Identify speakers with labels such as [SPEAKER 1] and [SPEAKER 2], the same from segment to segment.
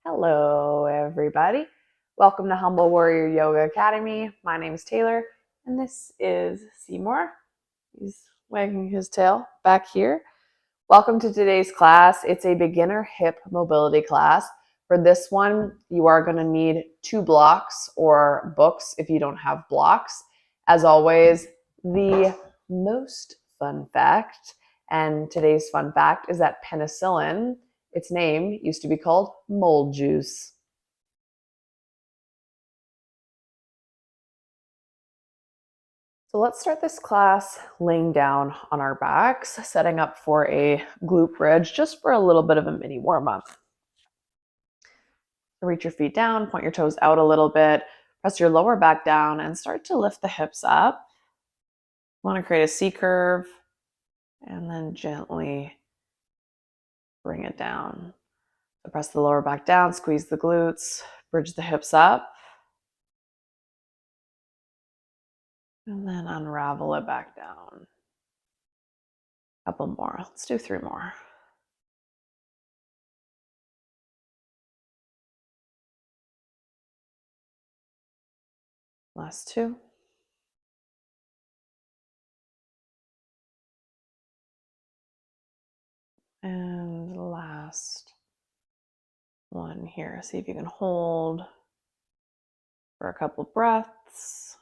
[SPEAKER 1] Hello, everybody. Welcome to Humble Warrior Yoga Academy. My name is Taylor, and this is Seymour. He's wagging his tail back here. Welcome to today's class. It's a beginner hip mobility class. For this one, you are going to need 2 blocks or books if you don't have blocks. As always, the most fun fact, and today's fun fact is that penicillin, its name used to be called mold juice. So let's start this class laying down on our backs, setting up for a glute bridge just for a little bit of a mini warm-up. Reach your feet down, point your toes out a little bit, press your lower back down, and start to lift the hips up. You want to create a C curve, and then gently bring it down. So press the lower back down, squeeze the glutes, bridge the hips up, and then unravel it back down. A couple more. Let's do 3 more. Last 2. And last one here. See if you can hold for a couple breaths.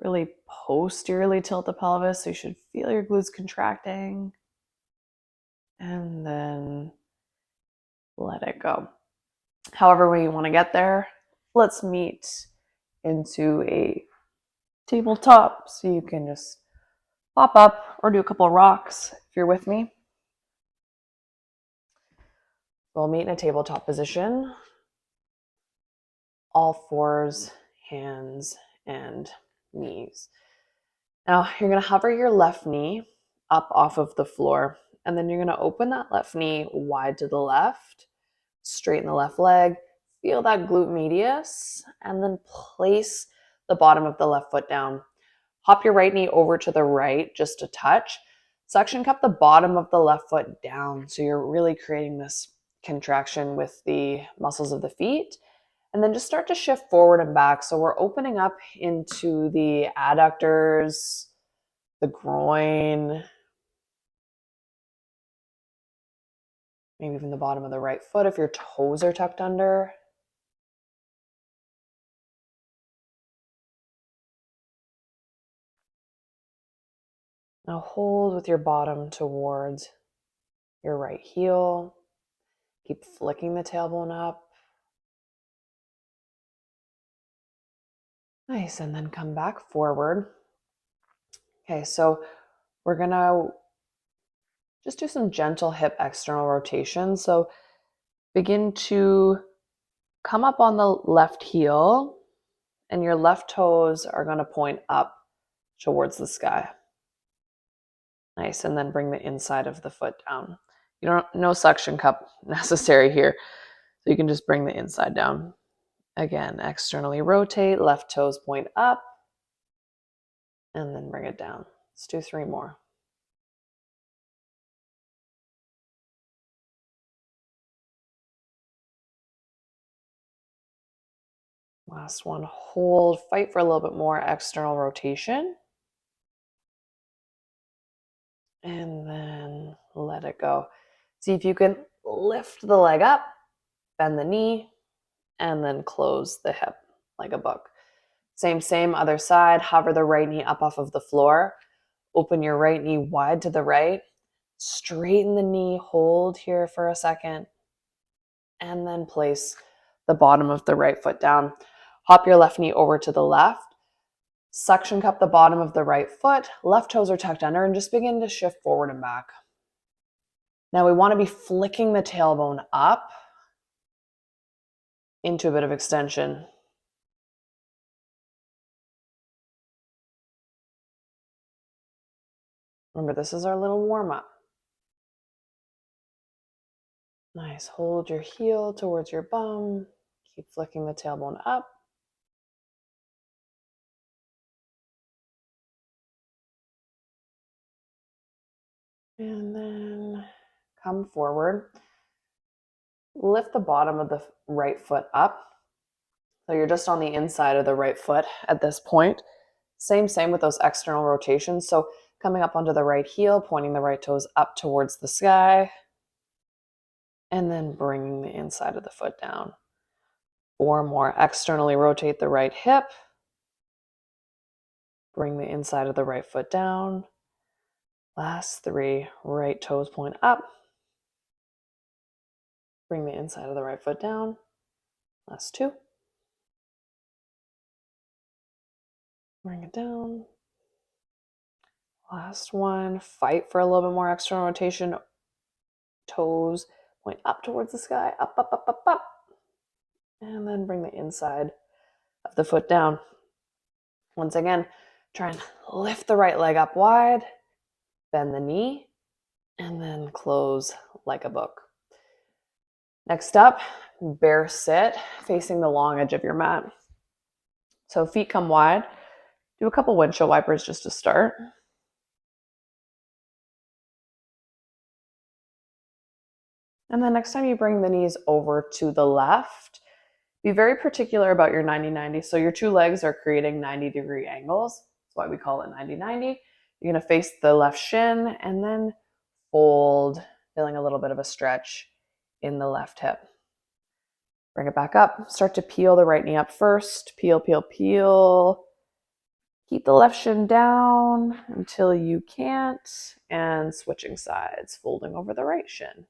[SPEAKER 1] Really posteriorly tilt the pelvis so you should feel your glutes contracting. And then let it go. However way you want to get there, let's meet into a tabletop so you can just pop up or do a couple of rocks if you're with me. We'll meet in a tabletop position. All fours, hands, and knees. Now you're going to hover your left knee up off of the floor, and then you're going to open that left knee wide to the left, straighten the left leg, feel that glute medius, and then place the bottom of the left foot down. Hop your right knee over to the right just a touch. Suction cup the bottom of the left foot down so you're really creating this contraction with the muscles of the feet. And then just start to shift forward and back. So we're opening up into the adductors, the groin, maybe even the bottom of the right foot if your toes are tucked under. Now hold with your bottom towards your right heel. Keep flicking the tailbone up. Nice, and then come back forward. Okay, so we're gonna just do some gentle hip external rotation. So begin to come up on the left heel, and your left toes are gonna point up towards the sky. Nice, and then bring the inside of the foot down. No suction cup necessary here. So you can just bring the inside down. Again, externally rotate, left toes point up, and then bring it down. Let's do 3 more. Last one, hold, fight for a little bit more external rotation. And then let it go. See if you can lift the leg up, bend the knee, and then close the hip like a book. Same, other side. Hover the right knee up off of the floor. Open your right knee wide to the right. Straighten the knee, hold here for a second, and then place the bottom of the right foot down. Hop your left knee over to the left. Suction cup the bottom of the right foot. Left toes are tucked under, and just begin to shift forward and back. Now we want to be flicking the tailbone up into a bit of extension. Remember, this is our little warm-up. Nice. Hold your heel towards your bum. Keep flicking the tailbone up. And then come forward. Lift the bottom of the right foot up. So you're just on the inside of the right foot at this point. Same with those external rotations. So coming up onto the right heel, pointing the right toes up towards the sky, and then bringing the inside of the foot down. 4 more. Externally rotate the right hip. Bring the inside of the right foot down. Last 3. Right toes point up. Bring the inside of the right foot down. Last 2. Bring it down. Last 1. Fight for a little bit more external rotation. Toes point up towards the sky. Up, up, up, up, up. And then bring the inside of the foot down. Once again, try and lift the right leg up wide. Bend the knee. And then close like a book. Next up, bear sit, facing the long edge of your mat. So feet come wide. Do a couple windshield wipers just to start. And then next time you bring the knees over to the left, be very particular about your 90-90. So your 2 legs are creating 90-degree angles. That's why we call it 90-90. You're going to face the left shin and then fold, feeling a little bit of a stretch in the left hip. Bring it back up. Start to peel the right knee up first. Peel, peel, peel. Keep the left shin down until you can't, and switching sides, folding over the right shin.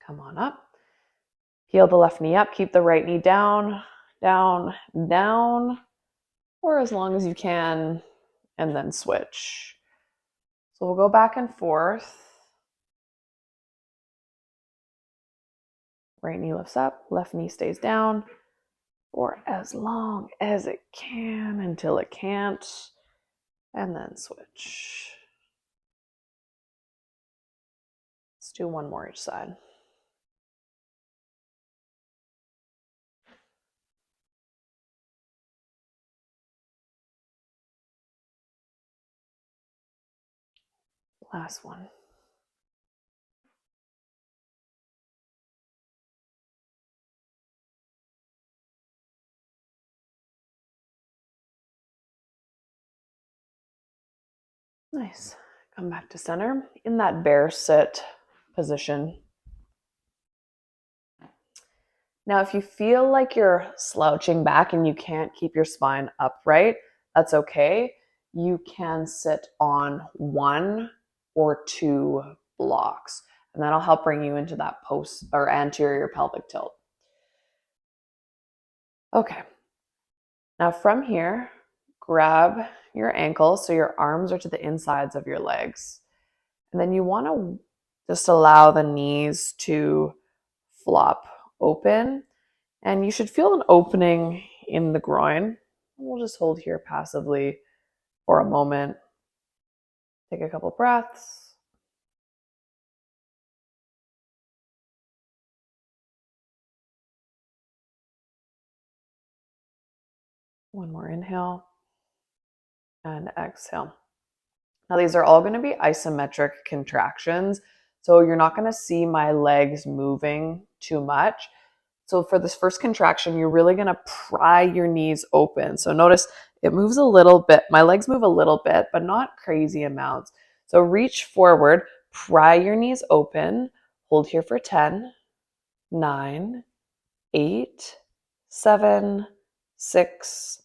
[SPEAKER 1] Come on up. Peel the left knee up. Keep the right knee down, down, down, or as long as you can, and then switch. So we'll go back and forth. Right knee lifts up, left knee stays down, for as long as it can until it can't, and then switch. Let's do 1 more each side. Last one. Nice. Come back to center in that bear sit position. Now, if you feel like you're slouching back and you can't keep your spine upright, that's okay. You can sit on 1 or 2 blocks, and that'll help bring you into that post or anterior pelvic tilt. Okay. Now from here, grab your ankles so your arms are to the insides of your legs. And then you want to just allow the knees to flop open. And you should feel an opening in the groin. We'll just hold here passively for a moment. Take a couple breaths. One more inhale and exhale. Now these are all going to be isometric contractions. So you're not going to see my legs moving too much. So for this first contraction, you're really going to pry your knees open. So notice it moves a little bit. My legs move a little bit, but not crazy amounts. So reach forward, pry your knees open, hold here for 10, 9, 8, 7, 6,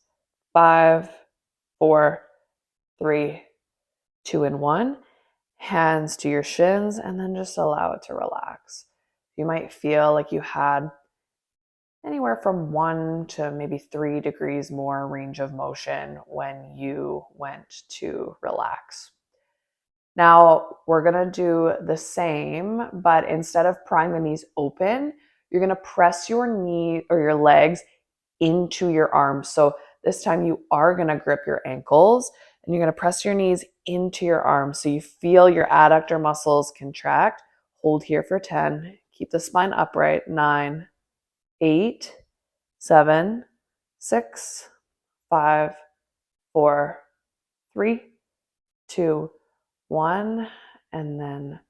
[SPEAKER 1] 5, 4, 3, 2, and 1. Hands to your shins, and then just allow it to relax. You might feel like you had anywhere from 1 to maybe 3 degrees more range of motion when you went to relax. Now we're gonna do the same, but instead of prying the knees open, you're gonna press your knee or your legs into your arms. So this time you are gonna grip your ankles and you're gonna press your knees into your arms so you feel your adductor muscles contract. Hold here for 10. Keep the spine upright. 9, 8, 7, 6, 5, 4, 3, 2, 1, and then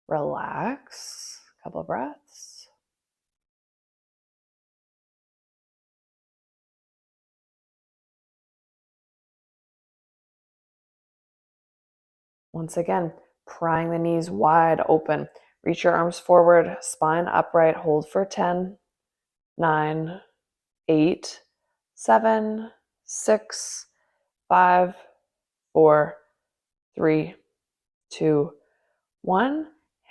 [SPEAKER 1] Relax. A couple of breaths. Once again, prying the knees wide open. Reach your arms forward, spine upright, hold for 10, 9, 8, 7, 6, 5, 4, 3, 2, 1.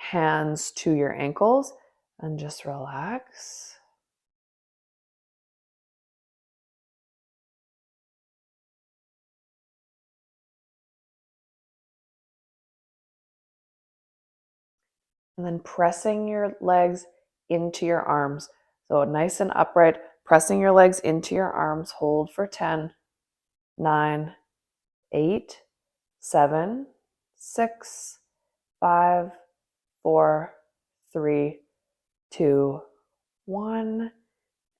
[SPEAKER 1] Hands to your ankles and just relax. And then pressing your legs into your arms. So nice and upright, pressing your legs into your arms. Hold for 10, 9, 8, 7, 6, 5, 4, 3, 2, 1.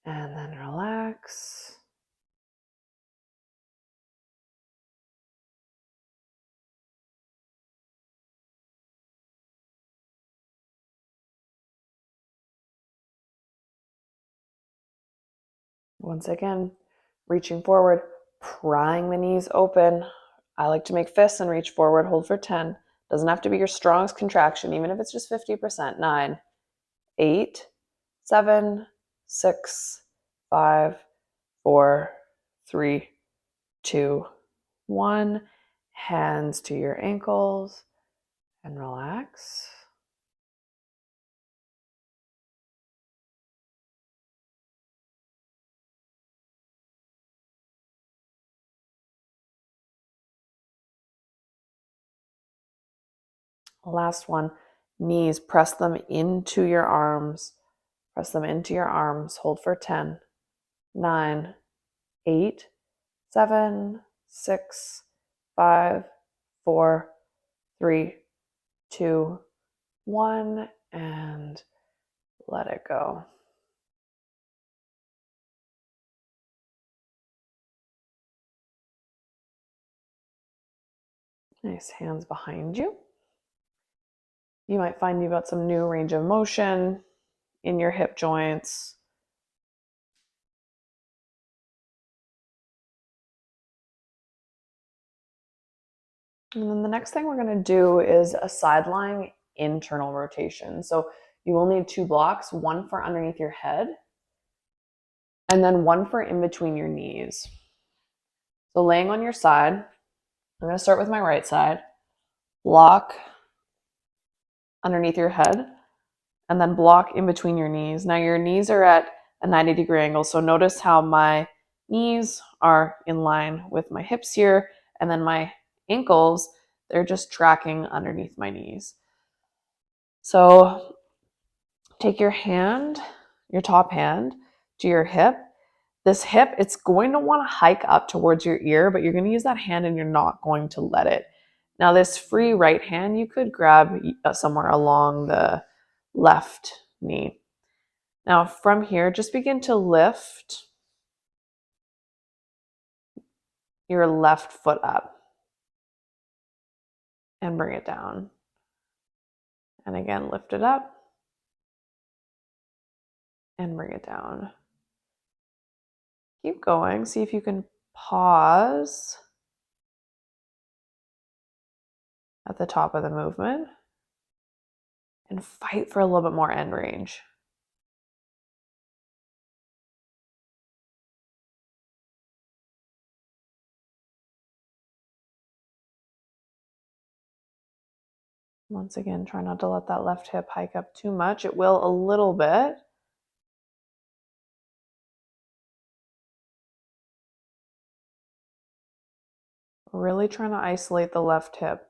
[SPEAKER 1] And then relax. Once again, reaching forward, prying the knees open. I like to make fists and reach forward, hold for 10. Doesn't have to be your strongest contraction, even if it's just 50%. 9, 8, 7, 6, 5, 4, 3, 2, 1. Hands to your ankles and relax. Last one, knees, press them into your arms. Press them into your arms. Hold for 10, 9, 8, 7, 6, 5, 4, 3, 2, 1, and let it go. Nice, hands behind you. You might find you've got some new range of motion in your hip joints. And then the next thing we're going to do is a sideline internal rotation. So you will need 2 blocks, one for underneath your head and then one for in between your knees. So laying on your side, I'm going to start with my right side, block underneath your head, and then block in between your knees. Now your knees are at a 90-degree angle, so notice how my knees are in line with my hips here, and then my ankles, they're just tracking underneath my knees. So take your hand, your top hand, to your hip. This hip, it's going to want to hike up towards your ear, but you're going to use that hand and you're not going to let it. Now this free right hand, you could grab somewhere along the left knee. Now from here, just begin to lift your left foot up and bring it down. And again, lift it up and bring it down. Keep going. See if you can pause at the top of the movement and fight for a little bit more end range. Once again, try not to let that left hip hike up too much. It will a little bit. Really trying to isolate the left hip.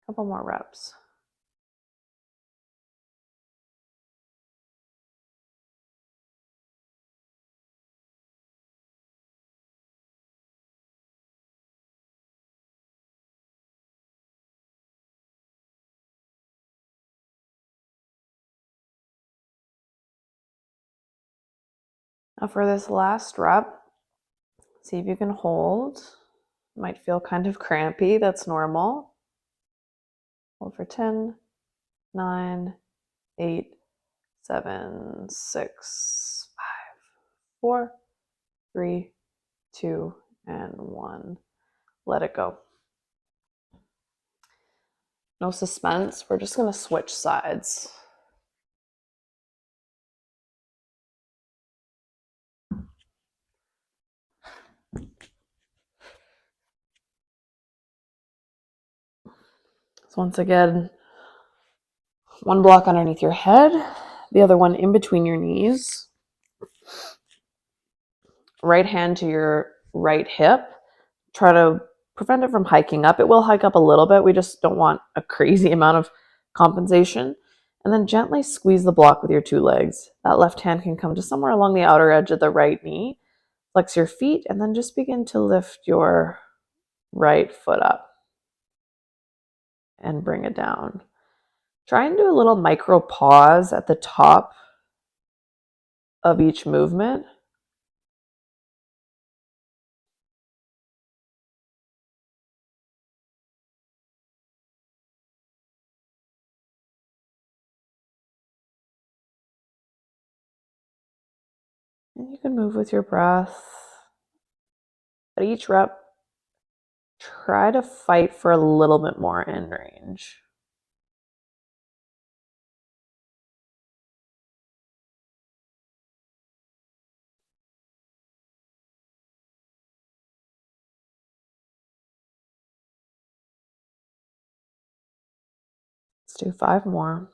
[SPEAKER 1] Couple more reps. Now for this last rep, see if you can hold. Might feel kind of crampy, that's normal. Hold for 10, 9, 8, 7, 6, 5, 4, 3, 2, and 1. Let it go. No suspense. We're just going to switch sides. So once again, one block underneath your head, the other one in between your knees. Right hand to your right hip. Try to prevent it from hiking up. It will hike up a little bit. We just don't want a crazy amount of compensation. And then gently squeeze the block with your two legs. That left hand can come to somewhere along the outer edge of the right knee. Flex your feet and then just begin to lift your right foot up and bring it down. Try and do a little micro pause at the top of each movement. And you can move with your breath. At each rep, try to fight for a little bit more end range. Let's do 5 more.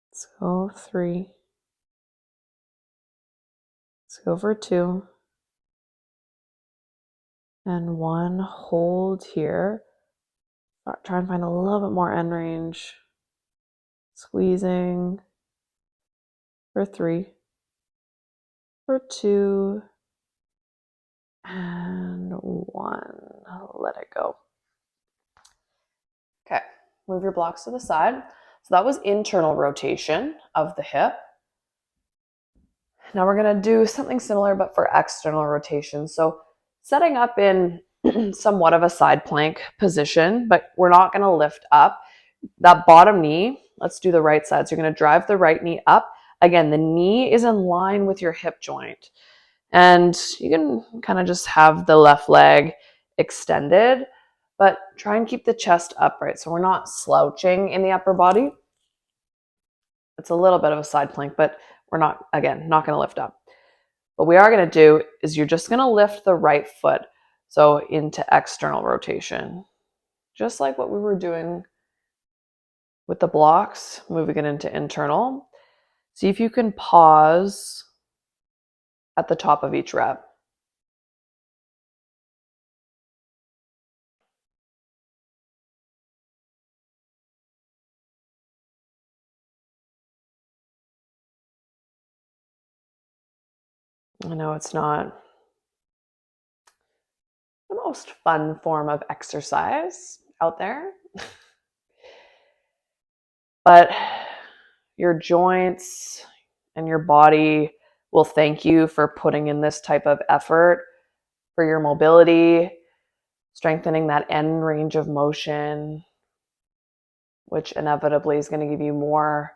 [SPEAKER 1] Let's go 3. Let's go for 2. And 1. Hold here. Try and find a little bit more end range. Squeezing for 3. For 2. And 1. Let it go. Okay, move your blocks to the side. So that was internal rotation of the hip. Now we're going to do something similar, but for external rotation. So setting up in somewhat of a side plank position, but we're not going to lift up. That bottom knee, let's do the right side. So you're going to drive the right knee up. Again, the knee is in line with your hip joint. And you can kind of just have the left leg extended, but try and keep the chest upright. So we're not slouching in the upper body. It's a little bit of a side plank, but we're not, again, not going to lift up. What we are going to do is you're just going to lift the right foot, so into external rotation. Just like what we were doing with the blocks, moving it into internal. See if you can pause at the top of each rep. I know it's not the most fun form of exercise out there, but your joints and your body will thank you for putting in this type of effort for your mobility, strengthening that end range of motion, which inevitably is going to give you more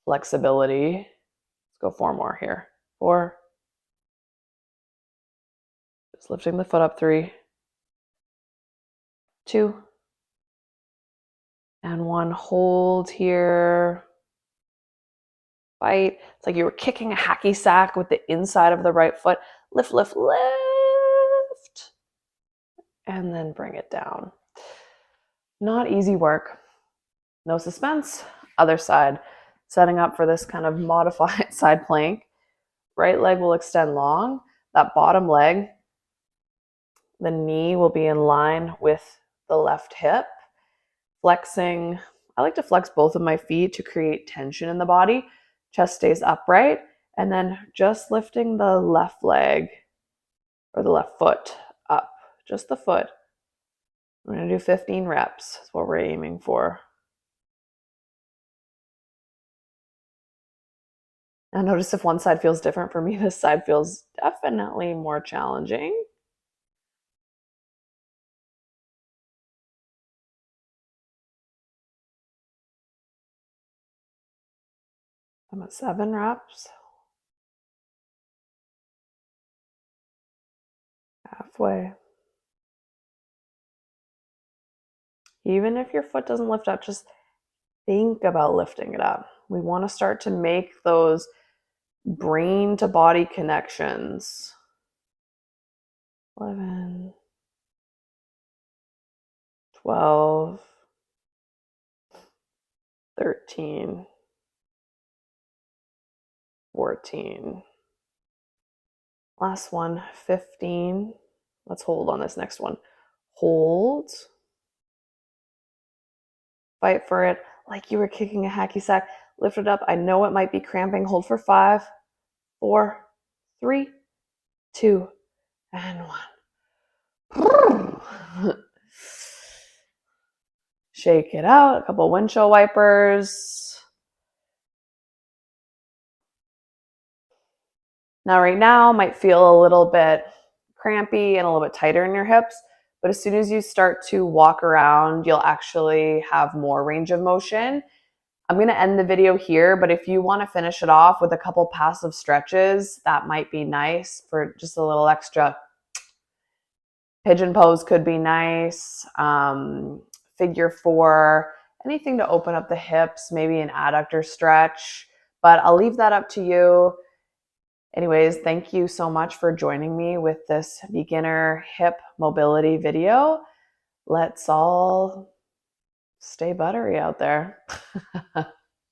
[SPEAKER 1] flexibility. Let's go 4 more here. 4. Just lifting the foot up. 3, 2, and 1. Hold here. Fight. It's like you were kicking a hacky sack with the inside of the right foot. Lift, lift, lift. And then bring it down. Not easy work. No suspense. Other side. Setting up for this kind of modified side plank. Right leg will extend long. That bottom leg, the knee will be in line with the left hip. Flexing. I like to flex both of my feet to create tension in the body. Chest stays upright. And then just lifting the left leg or the left foot up. Just the foot. We're going to do 15 reps. That's what we're aiming for. Now notice if one side feels different. For me, this side feels definitely more challenging. I'm at 7 reps. Halfway. Even if your foot doesn't lift up, just think about lifting it up. We want to start to make those brain to body connections. 11, 12, 13, 14. Last one, 15. Let's hold on this next one. Hold. Fight for it like you were kicking a hacky sack. Lift it up. I know it might be cramping. Hold for 5, 4, 3, 2, and 1. Shake it out. A couple windshield wipers. Now, right now might feel a little bit crampy and a little bit tighter in your hips, but as soon as you start to walk around, you'll actually have more range of motion. I'm going to end the video here, but if you want to finish it off with a couple passive stretches, that might be nice for just a little extra. Pigeon pose could be nice. Figure 4, anything to open up the hips, maybe an adductor stretch, but I'll leave that up to you. Anyways, thank you so much for joining me with this beginner hip mobility video. Let's all stay buttery out there.